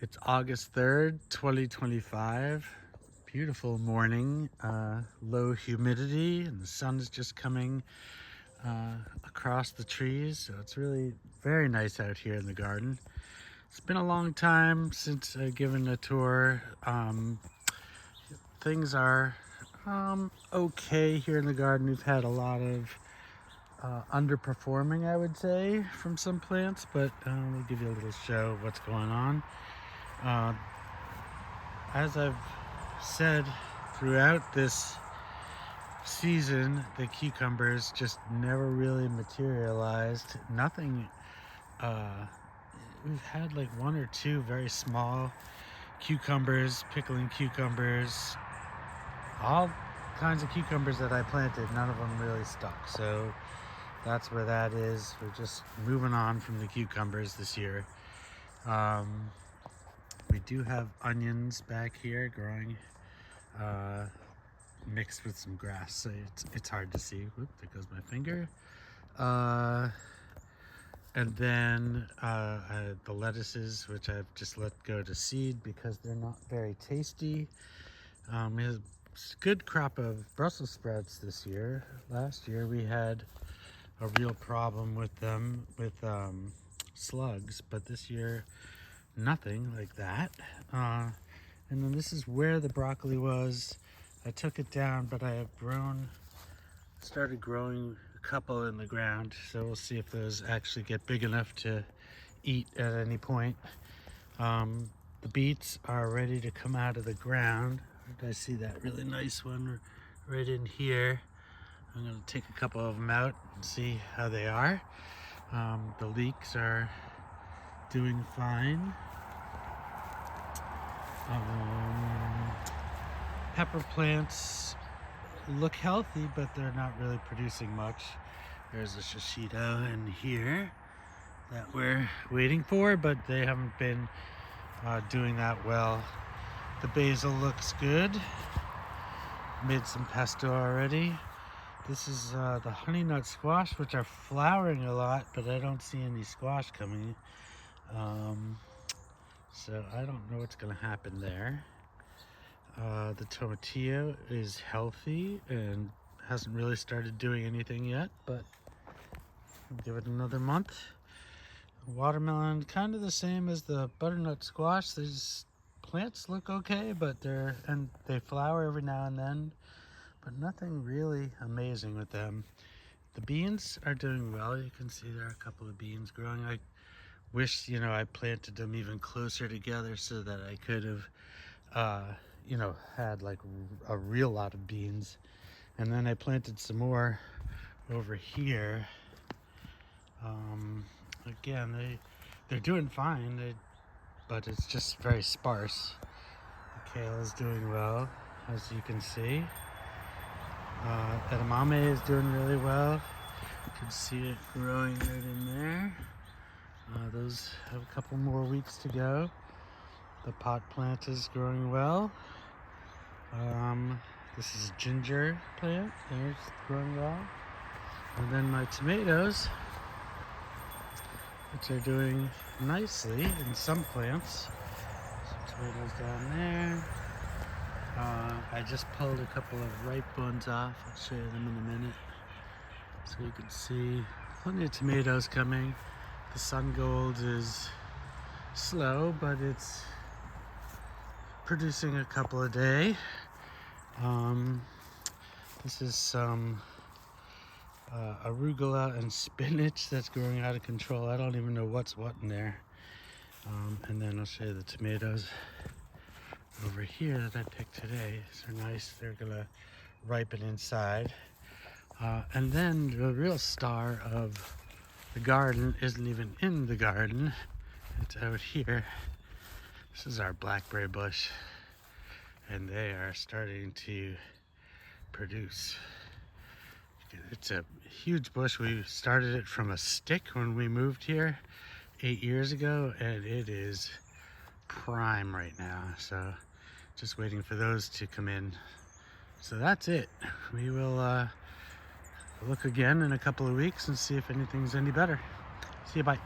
It's August 3rd, 2025. Beautiful morning, low humidity, and the sun is just coming across the trees. So it's really very nice out here in the garden. It's been a long time since I've given a tour. Things are okay here in the garden. We've had a lot of underperforming, I would say, from some plants, but we'll give you a little show of what's going on. Uh, as I've said throughout this season, the cucumbers just never really materialized. Nothing, we've had like one or two very small cucumbers, pickling cucumbers, all kinds of cucumbers that I planted. None of them really stuck. So that's where that is. We're just moving on from the cucumbers this year. We do have onions back here growing, mixed with some grass, so it's hard to see. Whoop, there goes my finger. And then the lettuces, which I've just let go to seed because they're not very tasty. We had a good crop of Brussels sprouts this year. Last year we had a real problem with them, with slugs, but this year nothing like that. And then this is where the broccoli was. I took it down, but I have started growing a couple in the ground, so we'll see if those actually get big enough to eat at any point. The beets are ready to come out of the ground. I see that really nice one right in here. I'm going to take a couple of them out and see how they are. The leeks are doing fine. Pepper plants look healthy, but they're not really producing much. There's a shishito in here that we're waiting for, but they haven't been doing that well. The basil looks good. Made some pesto already. This is the honey nut squash, which are flowering a lot, but I don't see any squash coming. So I don't know what's going to happen there. The tomatillo is healthy and hasn't really started doing anything yet, but I'll give it another month. Watermelon, kind of the same as the butternut squash. These plants look okay, but they flower every now and then, but nothing really amazing with them. The beans are doing well. You can see there are a couple of beans growing. I wish, I planted them even closer together so that I could have, had like a real lot of beans. And then I planted some more over here. Again, they're doing fine, but it's just very sparse. The kale is doing well, as you can see. Edamame is doing really well. You can see it growing right in there. Those have a couple more weeks to go. The pot plant is growing well. This is a ginger plant. There's growing well. And then my tomatoes, which are doing nicely in some plants. Some tomatoes down there. I just pulled a couple of ripe ones off. I'll show you them in a minute. So you can see plenty of tomatoes coming. The sun gold is slow, but it's producing a couple a day. This is some arugula and spinach that's growing out of control. I don't even know what's what in there. And then I'll show you the tomatoes over here that I picked today. These are nice. They're gonna ripen inside. And then the real star of the garden isn't even in the garden. It's out here. This is our blackberry bush, and they are starting to produce. It's a huge bush. We started it from a stick when we moved here 8 years ago, and it is prime right now. So just waiting for those to come in. So that's it. We will look again in a couple of weeks and see if anything's any better. See you, bye.